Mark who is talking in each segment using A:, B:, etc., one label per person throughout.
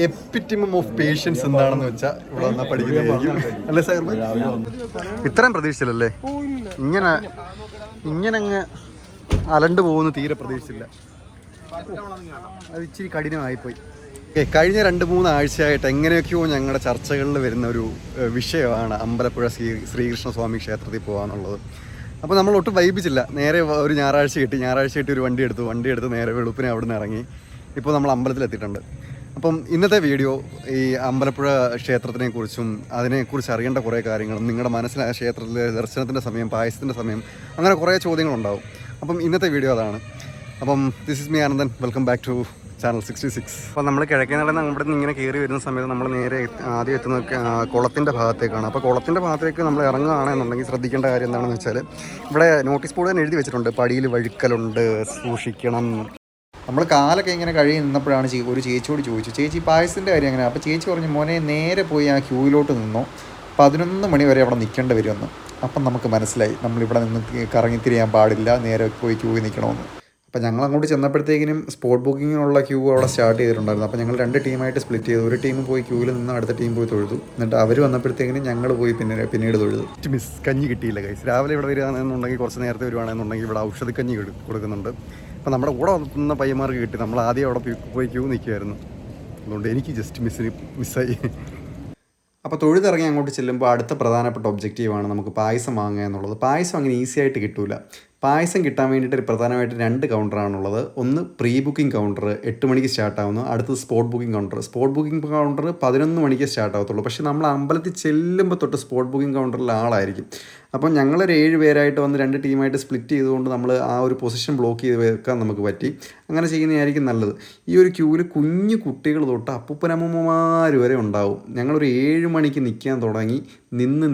A: എപ്പിറ്റിമം of patients എന്താണെന്ന് വെച്ചാൽ ഇവിടെ വന്നാൽ പഠിക്കുന്നതായിരിക്കും അല്ലേ സാർ? ഇത്രയും പ്രതീക്ഷിച്ചില്ലല്ലേ? ഇങ്ങനെ അങ്ങ് അലണ്ടു പോകുന്ന തീരെ പ്രതീക്ഷിച്ചില്ല. അത് ഇച്ചിരി കഠിനമായിപ്പോയി. കഴിഞ്ഞ 2-3 ആഴ്ചയായിട്ട് എങ്ങനെയൊക്കെയോ ഞങ്ങളുടെ ചർച്ചകളിൽ വരുന്ന ഒരു വിഷയമാണ് അമ്പലപ്പുഴ ശ്രീകൃഷ്ണസ്വാമി ക്ഷേത്രത്തിൽ പോകാന്നുള്ളത്. അപ്പോൾ നമ്മൾ ഒട്ടും വൈബിച്ചില്ല. നേരെ ഒരു ഞായറാഴ്ച കിട്ടി ഒരു വണ്ടി എടുത്ത് നേരെ വെളുപ്പിനെ അവിടെ നിന്ന് ഇറങ്ങി ഇപ്പോൾ നമ്മൾ അമ്പലത്തിലെത്തിയിട്ടുണ്ട്. അപ്പം ഇന്നത്തെ വീഡിയോ ഈ അമ്പലപ്പുഴ ക്ഷേത്രത്തിനെ കുറിച്ചും അതിനെക്കുറിച്ച് അറിയേണ്ട കുറേ കാര്യങ്ങളും നിങ്ങളുടെ മനസ്സിലായ ക്ഷേത്രത്തിലെ ദർശനത്തിൻ്റെ സമയം, പായസത്തിൻ്റെ സമയം, അങ്ങനെ കുറേ ചോദ്യങ്ങളുണ്ടാവും. അപ്പം ഇന്നത്തെ വീഡിയോ അതാണ്. അപ്പം this is me Anandan, welcome back to channel 66. അപ്പോൾ നമ്മൾ കിഴക്കേനടയിൽ നിന്ന് ഇവിടെ നിന്ന് ഇങ്ങനെ കയറി വരുന്ന സമയത്ത് നമ്മൾ നേരെ ആദ്യം എത്തുന്നത് കുളത്തിൻ്റെ ഭാഗത്തേക്കാണ്. അപ്പോൾ കുളത്തിൻ്റെ ഭാഗത്തേക്ക് നമ്മൾ ഇറങ്ങുകയാണെന്നുണ്ടെങ്കിൽ ശ്രദ്ധിക്കേണ്ട കാര്യം എന്താണെന്ന് വെച്ചാൽ ഇവിടെ നോട്ടീസ് ബോർഡ് തന്നെ എഴുതി വെച്ചിട്ടുണ്ട്, പടിയിൽ വഴുക്കലുണ്ട്, സൂക്ഷിക്കണം. നമ്മൾ കാലൊക്കെ ഇങ്ങനെ കഴിയും നിന്നപ്പോഴാണ് ഒരു ചേച്ചിയോട് ചോദിച്ചു, ചേച്ചി പായസത്തിൻ്റെ കാര്യം എങ്ങനെയാണ്? അപ്പോൾ ചേച്ചി പറഞ്ഞു, മോനെ നേരെ പോയി ആ ക്യൂയിലോട്ട് നിന്നോ, 11 മണി വരെ അവിടെ നിൽക്കേണ്ടി വരുമെന്ന്. അപ്പം നമുക്ക് മനസ്സിലായി നമ്മളിവിടെ നിന്ന് കറങ്ങിത്തിരിയാൻ പാടില്ല, നേരെ പോയി ക്യൂവിൽ നിൽക്കണമെന്ന്. അപ്പോൾ ഞങ്ങൾ അങ്ങോട്ട് ചെന്നപ്പോഴത്തേക്കിനും സ്പോട്ട് ബുക്കിങ്ങിനുള്ള ക്യൂ അവിടെ സ്റ്റാർട്ട് ചെയ്തിട്ടുണ്ടായിരുന്നു. അപ്പോൾ ഞങ്ങൾ 2 ടീമായിട്ട് സ്പ്ലിറ്റ് ചെയ്തു. ഒരു ടീം പോയി ക്യൂവിൽ നിന്ന് അടുത്ത ടീം പോയി തൊഴുതു. എന്നിട്ട് അവർ വന്നപ്പോഴത്തേക്കിനും ഞങ്ങൾ പോയി പിന്നീട് തൊഴുതു. കഞ്ഞി കിട്ടിയില്ല ഗൈസ്. രാവിലെ ഇവിടെ വരികയാണെന്നുണ്ടെങ്കിൽ കുറച്ച് നേരത്തെ വരുവാണെന്നുണ്ടെങ്കിൽ ഇവിടെ ഔഷധക്കഞ്ഞി കൊടുക്കുന്നുണ്ട്. അപ്പോൾ നമ്മുടെ കൂടെ വന്ന പയ്യന്മാർക്ക് കിട്ടി. നമ്മൾ ആദ്യം അവിടെ പോയി ക്യൂ നിൽക്കുമായിരുന്നു. അതുകൊണ്ട് എനിക്ക് ജസ്റ്റ് മിസ്സായി. അപ്പോൾ തൊഴുതിറങ്ങി അങ്ങോട്ട് ചെല്ലുമ്പോൾ അടുത്ത പ്രധാനപ്പെട്ട ഒബ്ജക്റ്റീവാണ് നമുക്ക് പായസം വാങ്ങുക എന്നുള്ളത്. പായസം അങ്ങനെ ഈസി ആയിട്ട് കിട്ടില്ല. പായസം കിട്ടാൻ വേണ്ടിയിട്ട് പ്രധാനമായിട്ട് 2 കൗണ്ടറാണുള്ളത്. ഒന്ന് പ്രീ ബുക്കിംഗ് കൗണ്ടർ 8 മണിക്ക് സ്റ്റാർട്ടാവുന്നു, അടുത്തത് spot booking counter. Spot booking counter 11 മണിക്ക് സ്റ്റാർട്ടാവത്തുള്ളൂ. പക്ഷേ നമ്മൾ അമ്പലത്തിൽ ചെല്ലുമ്പോൾ തൊട്ട് സ്പോട്ട് ബുക്കിംഗ് കൗണ്ടറിൽ ആളായിരിക്കും. അപ്പം ഞങ്ങളൊരു 7 പേരായിട്ട് വന്ന് 2 ടീമായിട്ട് സ്പ്ലിറ്റ് ചെയ്തുകൊണ്ട് നമ്മൾ ആ ഒരു പൊസിഷൻ ബ്ലോക്ക് ചെയ്ത് വെക്കാൻ നമുക്ക് പറ്റി. അങ്ങനെ ചെയ്യുന്നതായിരിക്കും നല്ലത്. ഈ ഒരു ക്യൂവിൽ കുഞ്ഞു കുട്ടികൾ തൊട്ട് അപ്പൂപ്പനമ്മമാർ വരെ ഉണ്ടാവും. ഞങ്ങളൊരു 7 മണിക്ക് നിൽക്കാൻ തുടങ്ങി. നിന്ന്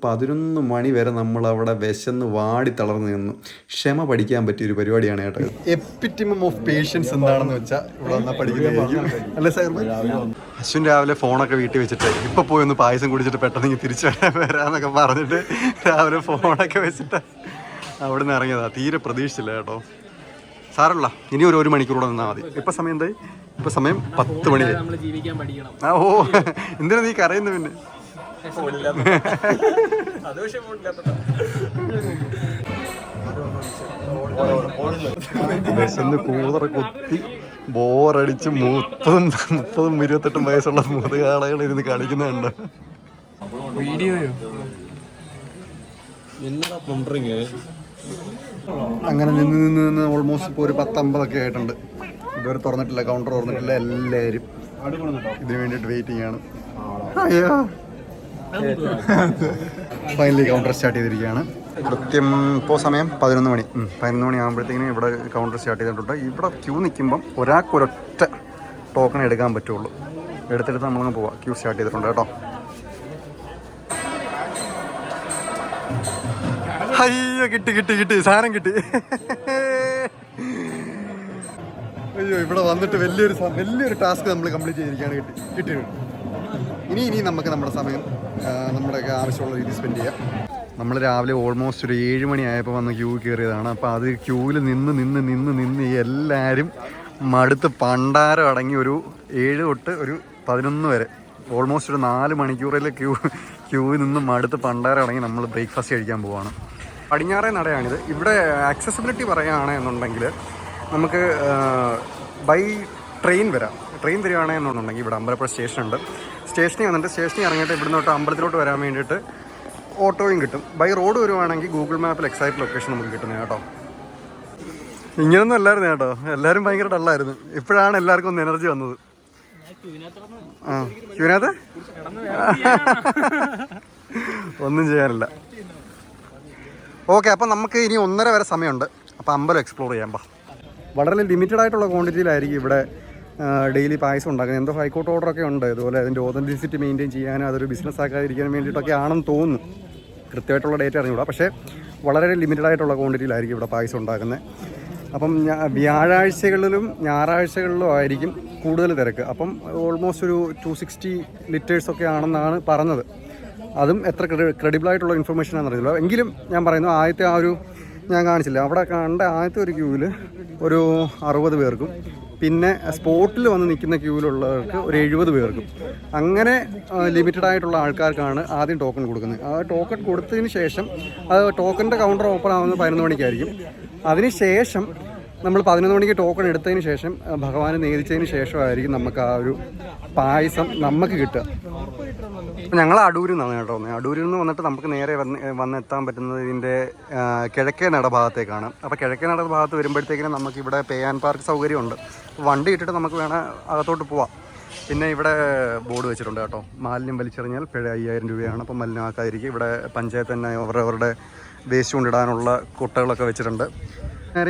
A: 11 മണി വരെ നമ്മളവിടെ വിശന്ന് വാടി തളർന്നു നിന്നു. ക്ഷമ പഠിക്കാൻ പറ്റിയൊരു പരിപാടിയാണ് കേട്ടോ. എപ്പിറ്റിമം ഓഫ് പേഷ്യൻസ് എന്താണെന്ന് വെച്ചാൽ ഇവിടെ വന്നാൽ പഠിക്കുന്നതായിരിക്കും അല്ലേ സാർ? അശ്വിൻ രാവിലെ ഫോണൊക്കെ വീട്ടിൽ വെച്ചിട്ട് ഇപ്പോൾ പോയി ഒന്ന് പായസം കുടിച്ചിട്ട് പെട്ടെന്ന് തിരിച്ചു വരാമെന്നൊക്കെ പറഞ്ഞിട്ട് രാവിലെ ഫോണൊക്കെ വെച്ചിട്ട് അവിടെ നിന്ന് ഇറങ്ങിയതാ. തീരെ പ്രതീക്ഷിച്ചില്ല കേട്ടോ. സാരമില്ല, ഇനി ഒരു 1 മണിക്കൂറൂടെ നിന്നാൽ മതി. ഇപ്പം സമയം എന്തായി? ഇപ്പം സമയം 10 മണി. ഓ, എന്തിനാ നീ കരയുന്നു? പിന്നെ വിശന്ന് കൂതറ കുത്തി ബോറടിച്ച് 30-28 വയസ്സുള്ള മുതുകാളകൾ ഇരുന്ന് കളിക്കുന്നുണ്ട്. വീഡിയോയോ അങ്ങനെ നിന്ന് ഓൾമോസ്റ്റ് ഇപ്പോൾ ഒരു 10-50 ആയിട്ടുണ്ട്. ഇതുവരെ തുറന്നിട്ടില്ല, കൗണ്ടർ തുറന്നിട്ടില്ല. എല്ലാവരും ഇതിനു വേണ്ടിയിട്ട് വെയിറ്റിംഗ് ആണ്. ഫൈനലി കൗണ്ടർ സ്റ്റാർട്ട് ചെയ്തിരിക്കുകയാണ്. കൃത്യം ഇപ്പോൾ സമയം 11 മണി. 11 മണി ആകുമ്പോഴത്തേക്കിനും ഇവിടെ കൗണ്ടർ സ്റ്റാർട്ട് ചെയ്തിട്ടുണ്ട്. ഇവിടെ ക്യൂ നിൽക്കുമ്പം ഒരാൾക്കൊരൊറ്റ ടോക്കൺ എടുക്കാൻ പറ്റുള്ളൂ. എടുത്തെടുത്ത് നമ്മളങ്ങ് പോവാം. ക്യൂ സ്റ്റാർട്ട് ചെയ്തിട്ടുണ്ട് കേട്ടോ. അയ്യോ, കിട്ടി സാധനം കിട്ടി. അയ്യോ, ഇവിടെ വന്നിട്ട് വലിയൊരു ടാസ്ക് നമ്മൾ കംപ്ലീറ്റ് ചെയ്തിരിക്കുകയാണ്. കിട്ടിയിട്ടുണ്ട്. ഇനി നമുക്ക് നമ്മുടെ സമയം നമ്മുടെയൊക്കെ ആവശ്യമുള്ള രീതിയിൽ സ്പെൻഡ് ചെയ്യാം. നമ്മൾ രാവിലെ ഓൾമോസ്റ്റ് ഒരു 7 മണി ആയപ്പോൾ വന്ന് ക്യൂ കയറിയതാണ്. അപ്പോൾ അത് ക്യൂവിൽ നിന്ന് എല്ലാവരും മടുത്ത് പണ്ടാരം അടങ്ങി ഒരു 7 തൊട്ട് ഒരു 11 വരെ ഓൾമോസ്റ്റ് ഒരു 4 മണിക്കൂറിൽ ക്യൂവിൽ നിന്ന് മടുത്ത് പണ്ടാരം അടങ്ങി നമ്മൾ ബ്രേക്ക്ഫാസ്റ്റ് കഴിക്കാൻ പോവുകയാണ്. പടിഞ്ഞാറേ നടയാണിത്. ഇവിടെ ആക്സസിബിലിറ്റി പറയുകയാണെന്നുണ്ടെങ്കിൽ നമുക്ക് ബൈ ട്രെയിൻ വരികയാണെന്നുണ്ടെങ്കിൽ ഇവിടെ അമ്പലപ്പുഴ സ്റ്റേഷനുണ്ട്. സ്റ്റേഷനിൽ ഇറങ്ങിയിട്ട് ഇവിടുന്ന് തൊട്ട് അമ്പലത്തിലോട്ട് വരാൻ വേണ്ടിയിട്ട് ഓട്ടോയും കിട്ടും. ബൈ റോഡ് വരുവാണെങ്കിൽ ഗൂഗിൾ മാപ്പിൽ എക്സാക്ട് ലൊക്കേഷൻ നമുക്ക് കിട്ടുന്നത് കേട്ടോ. ഇങ്ങനൊന്നും അല്ലായിരുന്നു കേട്ടോ. എല്ലാവരും ഭയങ്കര ഡള്ളായിരുന്നു. ഇപ്പോഴാണ് എല്ലാവർക്കും ഒന്ന് എനർജി വന്നത്. ക്യൂവിനകത്ത് ഒന്നും ചെയ്യാനില്ല. ഓക്കെ, അപ്പം നമുക്ക് ഇനി 1:30 വരെ സമയമുണ്ട്. അപ്പോൾ അമ്പലം എക്സ്പ്ലോർ ചെയ്യാം. വളരെ ലിമിറ്റഡ് ആയിട്ടുള്ള ക്വാണ്ടിറ്റിയിലായിരിക്കും ഇവിടെ ഡെയിലി പായസം ഉണ്ടാക്കുന്നത്. എന്തോ ഹൈക്കോർട്ട് ഓർഡറൊക്കെ ഉണ്ട്. അതുപോലെ അതിൻ്റെ ഓതൻറ്റിസിറ്റി മെയിൻറ്റെയിൻ ചെയ്യാനും അതൊരു ബിസിനസ് ആക്കാതിരിക്കാനും വേണ്ടിയിട്ടൊക്കെ ആണെന്ന് തോന്നുന്നു. കൃത്യമായിട്ടുള്ള ഡേറ്റ് അറിഞ്ഞൂടാ. പക്ഷേ വളരെ ലിമിറ്റഡ് ആയിട്ടുള്ള ക്വാണ്ടിറ്റിയിലായിരിക്കും ഇവിടെ പായസം ഉണ്ടാക്കുന്നത്. അപ്പം വ്യാഴാഴ്ചകളിലും ഞായറാഴ്ചകളിലും ആയിരിക്കും കൂടുതൽ തിരക്ക്. അപ്പം ഓൾമോസ്റ്റ് ഒരു 260 ലിറ്റേഴ്സൊക്കെ ആണെന്നാണ് പറഞ്ഞത്. അതും എത്ര ക്രെഡിബിളായിട്ടുള്ള ഇൻഫർമേഷൻ ആണെന്നറിയില്ല. എങ്കിലും ഞാൻ പറയുന്നു, ആദ്യത്തെ ഞാൻ കാണിച്ചില്ല, അവിടെ കണ്ട ആദ്യത്തെ ഒരു ക്യൂവിൽ ഒരു 60 പേർക്കും പിന്നെ സ്പോട്ടിൽ വന്ന് നിൽക്കുന്ന ക്യൂവിലുള്ളവർക്ക് ഒരു 70 പേർക്കും. അങ്ങനെ ലിമിറ്റഡ് ആയിട്ടുള്ള ആൾക്കാർക്കാണ് ആദ്യം ടോക്കൺ കൊടുക്കുന്നത്. ആ ടോക്കൺ കൊടുത്തതിന് ശേഷം അത് ടോക്കണിൻ്റെ കൗണ്ടർ ഓപ്പൺ ആവുന്നത് 11 മണിക്കായിരിക്കും. അതിനുശേഷം നമ്മൾ 11 മണിക്ക് ടോക്കൺ എടുത്തതിന് ശേഷം ഭഗവാനെ നേദിച്ചതിന് ശേഷമായിരിക്കും നമുക്ക് ആ ഒരു പായസം നമുക്ക് കിട്ടുക. ഞങ്ങൾ അടൂരിൽ നിന്നാണ് കേട്ടോ. അടൂരിൽ നിന്ന് വന്നിട്ട് നമുക്ക് നേരെ വന്നെത്താൻ പറ്റുന്നത് ഇതിൻ്റെ കിഴക്കേ നട ഭാഗത്തേക്കാണ്. അപ്പോൾ കിഴക്കേ നട ഭാഗത്ത് വരുമ്പോഴത്തേക്കിനും നമുക്കിവിടെ പേ ആൻഡ് പാർക്ക് സൗകര്യമുണ്ട്. വണ്ടി ഇട്ടിട്ട് നമുക്ക് വേണേൽ അകത്തോട്ട് പോവാം. പിന്നെ ഇവിടെ ബോർഡ് വെച്ചിട്ടുണ്ട് കേട്ടോ, മാലിന്യം വലിച്ചെറിഞ്ഞാൽ പിഴ 5000 രൂപയാണ്. അപ്പം മലിനമാക്കാതിരിക്കും. ഇവിടെ പഞ്ചായത്ത് തന്നെ അവരവരുടെ വേസ്റ്റ് കൊണ്ടിടാനുള്ള കുട്ടകളൊക്കെ വെച്ചിട്ടുണ്ട്.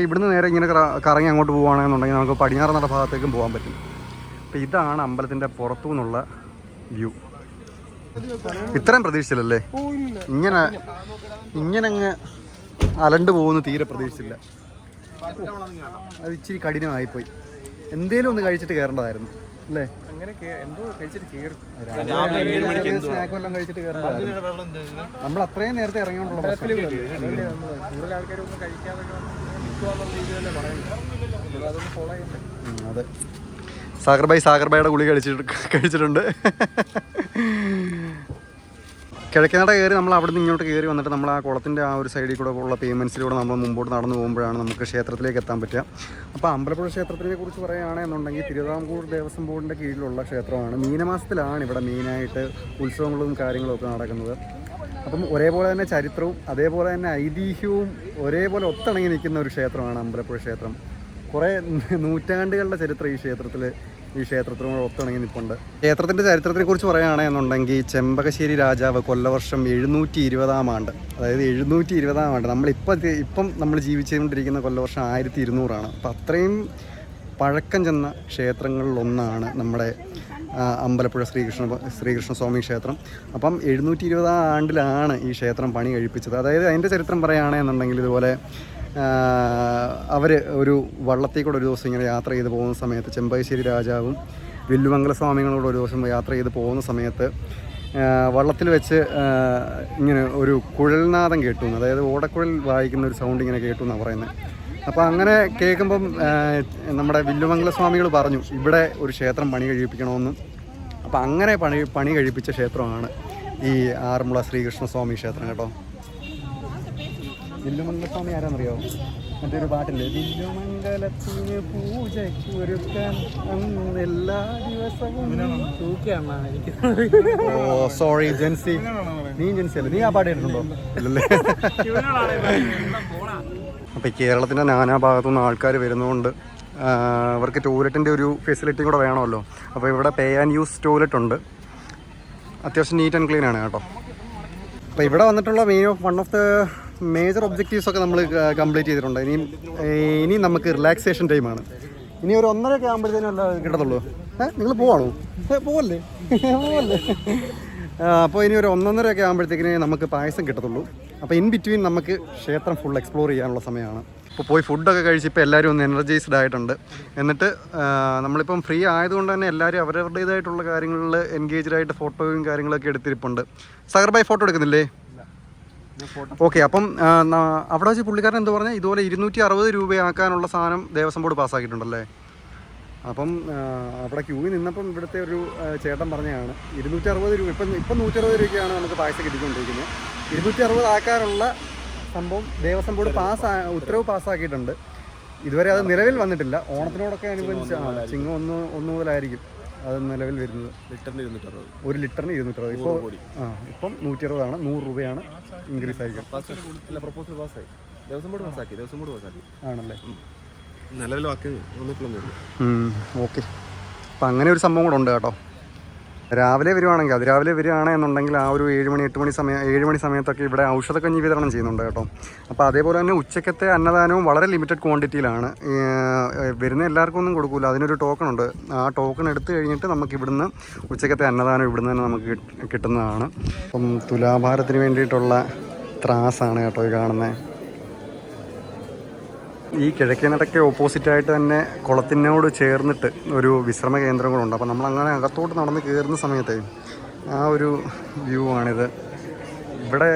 A: ഇവിടുന്ന് നേരെ ഇങ്ങനെ കറങ്ങി അങ്ങോട്ട് പോവുകയാണെന്നുണ്ടെങ്കിൽ നമുക്ക് പടിഞ്ഞാറ് നട ഭാഗത്തേക്കും പോകാൻ പറ്റും. അപ്പോൾ ഇതാണ് അമ്പലത്തിൻ്റെ പുറത്തു നിന്നുള്ള വ്യൂ. ഇത്രയും പ്രതീക്ഷിച്ചില്ലല്ലേ? ഇങ്ങനെ അങ്ങ് അലണ്ട് പോകുന്ന തീരെ പ്രതീക്ഷിച്ചില്ല. അത് ഇച്ചിരി കഠിനമായിപ്പോയി. എന്തേലും ഒന്ന് കഴിച്ചിട്ട് കയറേണ്ടതായിരുന്നു അല്ലേ? സ്നാക്ക് വല്ലതും കഴിച്ചിട്ട് കയറേണ്ടതായിരുന്നു. നമ്മൾ അത്രയും നേരത്തെ ഇറങ്ങിയോണ്ടുള്ള അതെ. സാഗർബായിയുടെ ഗുളി കഴിച്ചിട്ടുണ്ട്. കിഴക്കേനട കയറി നമ്മൾ അവിടെ നിന്ന് ഇങ്ങോട്ട് കയറി വന്നിട്ട് നമ്മൾ ആ കുളത്തിൻ്റെ ആ ഒരു സൈഡിൽ കൂടെ ഉള്ള പേയ്മെൻറ്റ്സിലൂടെ നമ്മൾ മുമ്പോട്ട് നടന്നു പോകുമ്പോഴാണ് നമുക്ക് ക്ഷേത്രത്തിലേക്ക് എത്താൻ പറ്റുക. അപ്പോൾ അമ്പലപ്പുഴ ക്ഷേത്രത്തിനെ കുറിച്ച് പറയുകയാണെന്നുണ്ടെങ്കിൽ തിരുവിതാംകൂർ ദേവസ്വം ബോർഡിൻ്റെ കീഴിലുള്ള ക്ഷേത്രമാണ്. മീനമാസത്തിലാണ് ഇവിടെ മെയിനായിട്ട് ഉത്സവങ്ങളും കാര്യങ്ങളും ഒക്കെ നടക്കുന്നത്. അപ്പം ഒരേപോലെ തന്നെ ചരിത്രവും അതേപോലെ തന്നെ ഐതിഹ്യവും ഒരേപോലെ ഒത്തിണങ്ങി നിൽക്കുന്ന ഒരു ക്ഷേത്രമാണ് അമ്പലപ്പുഴ ക്ഷേത്രം. കുറേ നൂറ്റാണ്ടുകളുടെ ചരിത്രം ഈ ക്ഷേത്രത്തിനോട് ഒത്തിണങ്ങി നിൽപ്പുണ്ട്. ക്ഷേത്രത്തിൻ്റെ ചരിത്രത്തെക്കുറിച്ച് പറയുകയാണെന്നുണ്ടെങ്കിൽ ചെമ്പകശ്ശേരി രാജാവ് കൊല്ലവർഷം 720-ആം ആണ്ട്, അതായത് 720-ആം ആണ്ട്, ഇപ്പം നമ്മൾ ജീവിച്ചുകൊണ്ടിരിക്കുന്ന കൊല്ലവർഷം 1200-ആണ്. അപ്പം അത്രയും പഴക്കം ചെന്ന ക്ഷേത്രങ്ങളിലൊന്നാണ് നമ്മുടെ അമ്പലപ്പുഴ ശ്രീകൃഷ്ണസ്വാമി ക്ഷേത്രം. അപ്പം 720-ആം ആണ്ടിലാണ് ഈ ക്ഷേത്രം പണി കഴിപ്പിച്ചത്. അതായത് അതിൻ്റെ ചരിത്രം പറയുകയാണെന്നുണ്ടെങ്കിൽ ഇതുപോലെ അവർ ഒരു വള്ളത്തിൽ കൂടെ ഒരു ദിവസം ഇങ്ങനെ യാത്ര ചെയ്ത് പോകുന്ന സമയത്ത് ചെമ്പകശ്ശേരി രാജാവും വില്ലുമംഗല സ്വാമികളോട് ഒരു ദിവസം യാത്ര ചെയ്ത് പോകുന്ന സമയത്ത് വള്ളത്തിൽ വെച്ച് ഇങ്ങനെ ഒരു കുഴൽനാദം കേട്ടു, അതായത് ഓടക്കുഴൽ വായിക്കുന്ന ഒരു സൗണ്ട് ഇങ്ങനെ കേട്ടു എന്നാണ് പറയുന്നത്. അപ്പോൾ അങ്ങനെ കേൾക്കുമ്പം നമ്മുടെ വില്ലുമംഗല സ്വാമികൾ പറഞ്ഞു ഇവിടെ ഒരു ക്ഷേത്രം പണി കഴിപ്പിക്കണമെന്നും. അപ്പോൾ അങ്ങനെ പണി കഴിപ്പിച്ച ക്ഷേത്രമാണ് ഈ ആറന്മുള ശ്രീകൃഷ്ണസ്വാമി ക്ഷേത്രം കേട്ടോ. വില്ലുമംഗല സ്വാമി ആരാന്നറിയോ? മറ്റൊരു പാട്ടില്ലേ, വില്ലുമംഗലത്തിന് പൂജയ്ക്ക് ഒരുക്കാൻ എല്ലാ ദിവസവും. ഓ സോറി ജെൻസി, നീ ജെൻസി അല്ലേ? നീ ആ പാട്ട് കേട്ടിട്ടുണ്ടോ? ഇല്ലല്ലേ. അപ്പോൾ ഈ കേരളത്തിൻ്റെ നാനാഭാഗത്തുനിന്ന് ആൾക്കാർ വരുന്നതുകൊണ്ട് അവർക്ക് ടോയ്ലറ്റിൻ്റെ ഒരു ഫെസിലിറ്റി കൂടെ വേണമല്ലോ. അപ്പോൾ ഇവിടെ പേ ആൻഡ് യൂസ് ടോയ്ലറ്റ് ഉണ്ട്. അത്യാവശ്യം നീറ്റ് ആൻഡ് ക്ലീൻ ആണ് കേട്ടോ. അപ്പോൾ ഇവിടെ വന്നിട്ടുള്ള one of the major objectives ഒക്കെ നമ്മൾ കംപ്ലീറ്റ് ചെയ്തിട്ടുണ്ട്. ഇനി നമുക്ക് റിലാക്സേഷൻ ടൈമാണ്. ഇനി ഒരു 1:30 ആകുമ്പോഴത്തേനും അല്ല കിട്ടത്തുള്ളൂ. നിങ്ങൾ പോവാണോ? പോവല്ലേ. അപ്പോൾ ഇനി ഒരു 1:30 ആകുമ്പോഴത്തേക്കിന് നമുക്ക് പായസം കിട്ടത്തുള്ളൂ. അപ്പോൾ ഇൻ ബിറ്റ്വീൻ നമുക്ക് ക്ഷേത്രം ഫുൾ എക്സ്പ്ലോർ ചെയ്യാനുള്ള സമയമാണ്. ഇപ്പോൾ പോയി ഫുഡൊക്കെ കഴിച്ച് ഇപ്പോൾ എല്ലാവരും ഒന്ന് എനർജൈസ്ഡ് ആയിട്ടുണ്ട്. എന്നിട്ട് നമ്മളിപ്പം ഫ്രീ ആയതുകൊണ്ട് തന്നെ എല്ലാവരും അവരവരുടേതായിട്ടുള്ള കാര്യങ്ങളിൽ എൻഗേജ്ഡ് ആയിട്ട് ഫോട്ടോയും കാര്യങ്ങളൊക്കെ എടുത്തിരിപ്പുണ്ട്. സാഗർബായി ഫോട്ടോ എടുക്കുന്നില്ലേ? ഓക്കെ. അപ്പം അവിടെ വെച്ച് പുള്ളിക്കാരൻ എന്ത് പറഞ്ഞാൽ ഇതുപോലെ 260 രൂപയാക്കാനുള്ള സാധനം ദേവസ്വം ബോർഡ് പാസ്സാക്കിയിട്ടുണ്ടല്ലേ. അപ്പം അവിടെ ക്യൂവിൽ നിന്നപ്പം ഇവിടുത്തെ ഒരു ചേട്ടൻ പറഞ്ഞതാണ് 260 രൂപ. ഇപ്പം 160 രൂപയ്ക്കാണ് നമുക്ക് പായസം കിട്ടിക്കൊണ്ടിരിക്കുന്നത്. 260 ആക്കാനുള്ള സംഭവം ദേവസ്വം ബോർഡ് ഉത്തരവ് പാസ്സാക്കിയിട്ടുണ്ട്. ഇതുവരെ അത് നിലവിൽ വന്നിട്ടില്ല. ഓണത്തിനോടൊക്കെ അനുബന്ധിച്ച് ചിങ്ങം 1 മുതലായിരിക്കും അത് നിലവിൽ വരുന്നത്. ഒരു ലിറ്ററിന് 260. ഇപ്പം 160 ആണ്. 100 രൂപയാണ് ഇൻക്രീസ് ആയിരിക്കും. ആണല്ലേ, ഓക്കെ. അപ്പം അങ്ങനെ ഒരു സംഭവം കൂടെ ഉണ്ട് കേട്ടോ. രാവിലെ വരികയാണെന്നുണ്ടെങ്കിൽ ആ ഒരു 7 മണി സമയത്തൊക്കെ ഇവിടെ ഔഷധക്കഞ്ഞി വിതരണം ചെയ്യുന്നുണ്ട് കേട്ടോ. അപ്പോൾ അതേപോലെ തന്നെ ഉച്ചക്കത്തെ അന്നദാനവും വളരെ ലിമിറ്റഡ് ക്വാണ്ടിറ്റിയിലാണ്. വരുന്ന എല്ലാവർക്കും ഒന്നും കൊടുക്കില്ല, അതിനൊരു ടോക്കൺ ഉണ്ട്. ആ ടോക്കൺ എടുത്തു കഴിഞ്ഞിട്ട് നമുക്ക് ഇവിടുന്ന് ഉച്ചക്കത്തെ അന്നദാനം ഇവിടുന്ന് തന്നെ നമുക്ക് കിട്ടുന്നതാണ്. അപ്പം തുലാഭാരത്തിന് വേണ്ടിയിട്ടുള്ള ത്രാസാണ് കേട്ടോ ഈ കാണുന്നത്. ഈ കിഴക്കേനടയ്ക്ക് ഓപ്പോസിറ്റായിട്ട് തന്നെ കുളത്തിനോട് ചേർന്നിട്ട് ഒരു വിശ്രമ കേന്ദ്രം കൂടെ ഉണ്ട്. അപ്പോൾ നമ്മളങ്ങനെ അകത്തോട്ട് നടന്ന് കയറുന്ന സമയത്ത് ആ ഒരു വ്യൂ ആണിത്. ഇവിടെ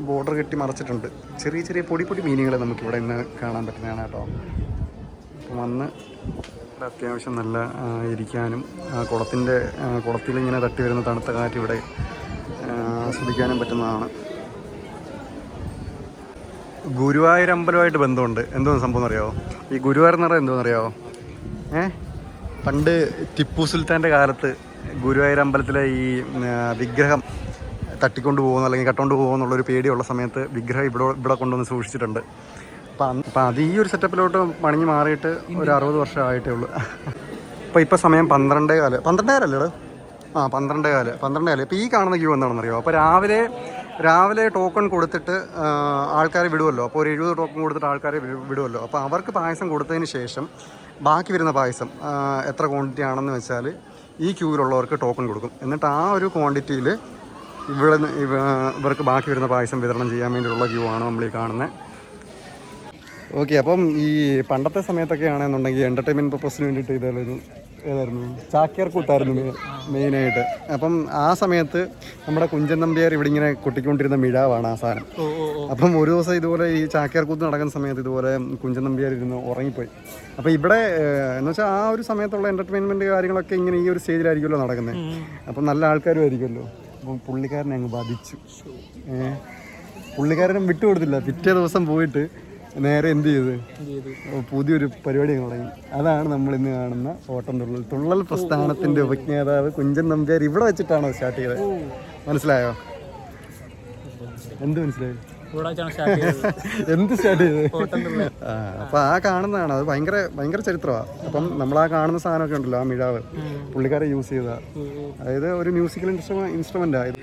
A: ബോർഡർ കെട്ടി മറച്ചിട്ടുണ്ട്. ചെറിയ പൊടി മീനുകൾ നമുക്കിവിടെ ഇന്ന് കാണാൻ പറ്റുന്നതാണ് കേട്ടോ. അപ്പം വന്ന് അത്യാവശ്യം നല്ല ഇരിക്കാനും കുളത്തിലിങ്ങനെ തട്ടി വരുന്ന തണുത്ത കാറ്റ് ഇവിടെ ആസ്വദിക്കാനും പറ്റുന്നതാണ്. ഗുരുവായൂർ അമ്പലമായിട്ട് ബന്ധമുണ്ട്. എന്തോന്ന് സംഭവം എന്നറിയാമോ? ഈ ഗുരുവായൂർ എന്ന് പറയുന്നത് എന്തോന്നറിയാമോ? പണ്ട് ടിപ്പു സുൽത്താൻ്റെ കാലത്ത് ഗുരുവായൂർ അമ്പലത്തിലെ ഈ വിഗ്രഹം തട്ടിക്കൊണ്ട് പോകുന്നു അല്ലെങ്കിൽ കട്ടുകൊണ്ട് പോകുമെന്നുള്ളൊരു പേടിയുള്ള സമയത്ത് വിഗ്രഹം ഇവിടെ കൊണ്ടുവന്ന് സൂക്ഷിച്ചിട്ടുണ്ട്. അപ്പം അത് ഈ ഒരു സെറ്റപ്പിലോട്ട് പണിഞ്ഞ് മാറിയിട്ട് ഒരു 60 വർഷം ആയിട്ടേ ഉള്ളൂ. ഇപ്പോൾ സമയം 12:15 12:30 12:15. ഇപ്പോൾ ഈ കാണുന്ന ക്യൂ എന്താണെന്നറിയോ? അപ്പോൾ രാവിലെ ടോക്കൺ കൊടുത്തിട്ട് ആൾക്കാരെ വിടുമല്ലോ. അപ്പോൾ ഒരു 70 ടോക്കൺ കൊടുത്തിട്ട് ആൾക്കാരെ വിടുമല്ലോ. അപ്പോൾ അവർക്ക് പായസം കൊടുത്തതിന് ശേഷം ബാക്കി വരുന്ന പായസം എത്ര ക്വാണ്ടിറ്റി ആണെന്ന് വെച്ചാൽ ഈ ക്യൂവിലുള്ളവർക്ക് ടോക്കൺ കൊടുക്കും. എന്നിട്ട് ആ ഒരു ക്വാണ്ടിറ്റിയിൽ ഇവർക്ക് ബാക്കി വരുന്ന പായസം വിതരണം ചെയ്യാൻ വേണ്ടിയുള്ള ക്യൂ ആണ് നമ്മൾ ഈ കാണുന്നത്. ഓക്കെ, അപ്പം ഈ പണ്ടത്തെ സമയത്തൊക്കെ ആണെന്നുണ്ടെങ്കിൽ എൻ്റർടൈൻമെൻറ്റ് പർപ്പസിന് വേണ്ടിയിട്ട് ഏതായിരുന്നു ചാക്യാർ കൂത്തായിരുന്നു മെയിനായിട്ട്. അപ്പം ആ സമയത്ത് നമ്മുടെ കുഞ്ചൻ നമ്പ്യാർ ഇവിടെ ഇങ്ങനെ കൊട്ടിക്കൊണ്ടിരുന്ന മിഴാവാണ് ആ സാധനം. അപ്പം ഒരു ദിവസം ഇതുപോലെ ഈ ചാക്യാർ കൂത്ത് നടക്കുന്ന സമയത്ത് ഇതുപോലെ കുഞ്ചൻ നമ്പ്യാർ ഇരുന്ന് ഉറങ്ങിപ്പോയി. അപ്പോൾ ഇവിടെ എന്ന് വെച്ചാൽ ആ ഒരു സമയത്തുള്ള എൻ്റർടൈൻമെൻറ്റ് കാര്യങ്ങളൊക്കെ ഇങ്ങനെ ഈ ഒരു സ്റ്റേജിലായിരിക്കുമല്ലോ നടക്കുന്നത്. അപ്പം നല്ല ആൾക്കാരും ആയിരിക്കുമല്ലോ. അപ്പം പുള്ളിക്കാരനെ അങ്ങ് ബാധിച്ചു. പുള്ളിക്കാരനും വിട്ടുകൊടുത്തില്ല. പിറ്റേ ദിവസം പോയിട്ട് നേരെ എന്ത് ചെയ്ത് പുതിയൊരു പരിപാടി തുടങ്ങി. അതാണ് നമ്മൾ ഇന്ന് കാണുന്ന ഓട്ടം തുള്ളൽ പ്രസ്ഥാനത്തിന്റെ ഉപജ്ഞാതാവ് കുഞ്ചൻ നമ്പ്യാർ ഇവിടെ വെച്ചിട്ടാണോ സ്റ്റാർട്ട് ചെയ്തത്? മനസ്സിലായോ? എന്ത് മനസ്സിലായി? എന്ത് സ്റ്റാർട്ട് ചെയ്തത്? അപ്പൊ ആ കാണുന്നതാണ്. അത് ഭയങ്കര ചരിത്രമാണ്. അപ്പം നമ്മൾ ആ കാണുന്ന സാധനമൊക്കെ ഉണ്ടല്ലോ, ആ മിഴാവ് പുള്ളിക്കാരെ യൂസ് ചെയ്ത, അതായത് ഒരു മ്യൂസിക്കൽ ഇൻസ്ട്രുമെന്റ് ആയത്.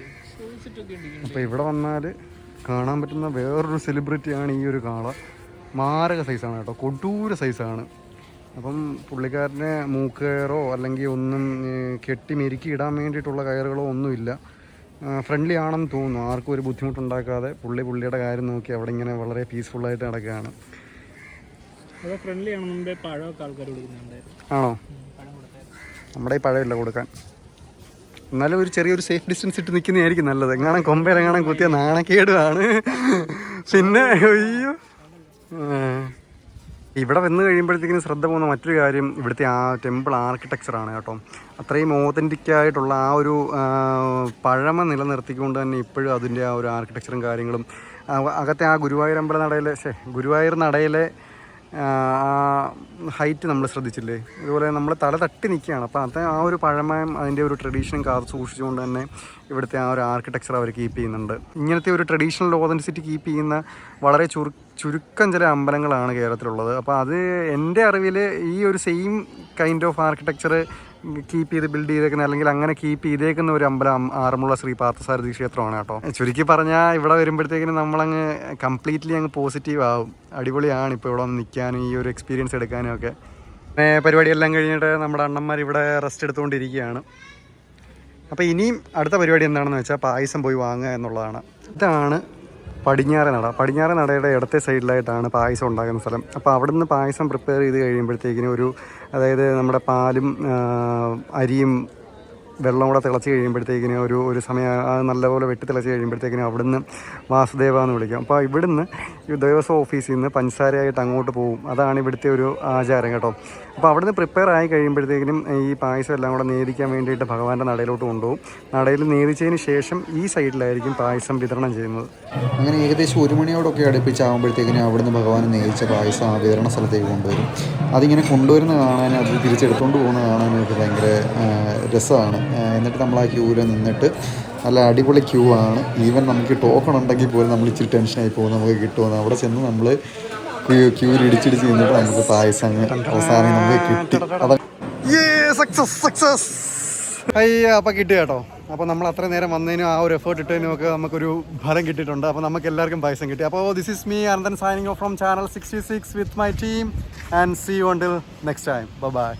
A: അപ്പൊ ഇവിടെ വന്നാൽ കാണാൻ പറ്റുന്ന വേറൊരു സെലിബ്രിറ്റിയാണ് ഈ ഒരു കാള. മാരക സൈസാണ് കേട്ടോ, കൊടൂര സൈസാണ്. അപ്പം പുള്ളിക്കാരനെ മൂക്ക് കയറോ അല്ലെങ്കിൽ ഒന്നും കെട്ടി മെരുക്കി ഇടാൻ വേണ്ടിയിട്ടുള്ള കയറുകളോ ഒന്നുമില്ല. ഫ്രണ്ട്ലി ആണെന്ന് തോന്നുന്നു. ആർക്കും ഒരു ബുദ്ധിമുട്ടുണ്ടാക്കാതെ പുള്ളിയുടെ കാര്യം നോക്കി അവിടെ ഇങ്ങനെ വളരെ പീസ്ഫുള്ളായിട്ട് നടക്കുകയാണ്. ആണോ? നമ്മുടെ ഈ പഴമില്ല കൊടുക്കാൻ. എന്നാലും ഒരു ചെറിയൊരു സേഫ് ഡിസ്റ്റൻസ് ഇട്ട് നിൽക്കുന്നതായിരിക്കും നല്ലത്. എങ്ങാനും കൊമ്പയിലെങ്ങാനും കുത്തിയ നാണക്കേടുമാണ്. പിന്നെ അയ്യോ, ഇവിടെ വന്നു കഴിയുമ്പോഴത്തേക്കിനും ശ്രദ്ധ പോകുന്ന മറ്റൊരു കാര്യം ഇവിടുത്തെ ആ ടെമ്പിൾ ആർക്കിടെക്ചറാണ് കേട്ടോ. അത്രയും ഓതൻറ്റിക്കായിട്ടുള്ള ആ ഒരു പഴമ നിലനിർത്തിക്കൊണ്ട് തന്നെ ഇപ്പോഴും അതിൻ്റെ ആ ഒരു ആർക്കിടെക്ചറും കാര്യങ്ങളും അകത്തെ ആ ഗുരുവായൂർ നടയിലെ ഹൈറ്റ് നമ്മൾ ശ്രദ്ധിച്ചില്ലേ? ഇതുപോലെ നമ്മൾ തല തട്ടി നിൽക്കുകയാണ്. അപ്പോൾ അത് ആ ഒരു പഴമയും അതിൻ്റെ ഒരു ട്രഡീഷനും കാത്ത് സൂക്ഷിച്ചുകൊണ്ട് തന്നെ ഇവിടുത്തെ ആ ഒരു ആർക്കിടെക്ചർ അവർ കീപ്പ് ചെയ്യുന്നുണ്ട്. ഇങ്ങനത്തെ ഒരു ട്രഡീഷണൽ ഓതൻറ്റിസിറ്റി കീപ്പ് ചെയ്യുന്ന വളരെ ചുരുക്കം ചില അമ്പലങ്ങളാണ് കേരളത്തിലുള്ളത്. അപ്പോൾ അത് എൻ്റെ അറിവിൽ ഈ ഒരു same kind of architecture keep ചെയ്ത് ബിൽഡ് ചെയ്തേക്കുന്ന അല്ലെങ്കിൽ അങ്ങനെ കീപ്പ് ചെയ്തേക്കുന്ന ഒരു അമ്പലം ആറന്മുള ശ്രീ പാർത്ഥസാരഥി ക്ഷേത്രമാണ് കേട്ടോ. ചുരുക്കി പറഞ്ഞാൽ ഇവിടെ വരുമ്പോഴത്തേക്കിനും നമ്മളങ്ങ് കംപ്ലീറ്റ്ലി അങ്ങ് പോസിറ്റീവ് ആവും. അടിപൊളിയാണ് ഇപ്പോൾ ഇവിടെ വന്ന് നിൽക്കാനും ഈ ഒരു എക്സ്പീരിയൻസ് എടുക്കാനും ഒക്കെ. പരിപാടിയെല്ലാം കഴിഞ്ഞിട്ട് നമ്മുടെ അണ്ണന്മാർ ഇവിടെ റെസ്റ്റ് എടുത്തുകൊണ്ടിരിക്കുകയാണ്. അപ്പോൾ ഇനിയും അടുത്ത പരിപാടി എന്താണെന്ന് വെച്ചാൽ പായസം പോയി വാങ്ങുക എന്നുള്ളതാണ്. ഇതാണ് പടിഞ്ഞാറേ നടയുടെ ഇടത്തെ സൈഡിലായിട്ടാണ് പായസം ഉണ്ടാകുന്ന സ്ഥലം. അപ്പോൾ അവിടെ നിന്ന് പായസം പ്രിപ്പയർ ചെയ്ത് കഴിയുമ്പോഴത്തേക്കിനും അതായത് നമ്മുടെ പാലും അരിയും വെള്ളം കൂടെ തിളച്ച് കഴിയുമ്പോഴത്തേക്കിനും ഒരു സമയം അത് നല്ലപോലെ വെട്ടി തിളച്ച് കഴിയുമ്പോഴത്തേക്കിനും അവിടുന്ന് വാസുദേവ എന്ന് വിളിക്കും. അപ്പോൾ ഇവിടുന്ന് ഈ ദേവസ്വം ഓഫീസിൽ നിന്ന് പഞ്ചസാരയായിട്ട് അങ്ങോട്ട് പോകും. അതാണ് ഇവിടുത്തെ ഒരു ആചാരം കേട്ടോ. അപ്പോൾ അവിടുന്ന് പ്രിപ്പയർ ആയി കഴിയുമ്പോഴത്തേക്കിനും ഈ പായസം എല്ലാം കൂടെ നേദിക്കാൻ വേണ്ടിയിട്ട് ഭഗവാന്റെ നടയിലോട്ട് കൊണ്ടുപോകും. നടയിൽ നേദിച്ചതിന് ശേഷം ഈ സൈഡിലായിരിക്കും പായസം വിതരണം ചെയ്യുന്നത്.
B: അങ്ങനെ ഏകദേശം 1 മണിയോടൊക്കെ അടുപ്പിച്ചാകുമ്പോഴത്തേക്കിനും അവിടുന്ന് ഭഗവാൻ നേദിച്ച പായസം ആ വിതരണ സ്ഥലത്തേക്ക് കൊണ്ടുവരും. അതിങ്ങനെ കൊണ്ടുവരുന്ന കാണാനും അത് തിരിച്ചെടുത്തുകൊണ്ട് പോകുന്ന കാണാനും ഒക്കെ ഭയങ്കര രസമാണ്. എന്നിട്ട് നമ്മൾ ആ ക്യൂവിൽ നിന്നിട്ട് നല്ല അടിപൊളി ക്യൂ ആണ്. ഈവൻ നമുക്ക് ടോക്കൺ ഉണ്ടെങ്കിൽ പോലും നമ്മൾ ഇച്ചിരി ടെൻഷനായി പോകും നമുക്ക് കിട്ടുമെന്ന്. അവിടെ ചെന്ന് നമ്മൾ ക്യൂവിൽ ഇടിച്ചിടിച്ച് നിന്നിട്ട് നമുക്ക് പായസം അവസാനം നമുക്ക് കിട്ടി.
A: സക്സസ് അപ്പം കിട്ടി കേട്ടോ. അപ്പോൾ നമ്മൾ അത്ര നേരം വന്നതിനും ആ ഒരു എഫേർട്ട് ഇട്ടതിനും ഒക്കെ നമുക്കൊരു ഫലം കിട്ടിയിട്ടുണ്ട്. അപ്പോൾ നമുക്ക് എല്ലാവർക്കും പായസം കിട്ടി. അപ്പോൾ this is me Ananthan signing off from channel 66 with my team and see you until next time. By.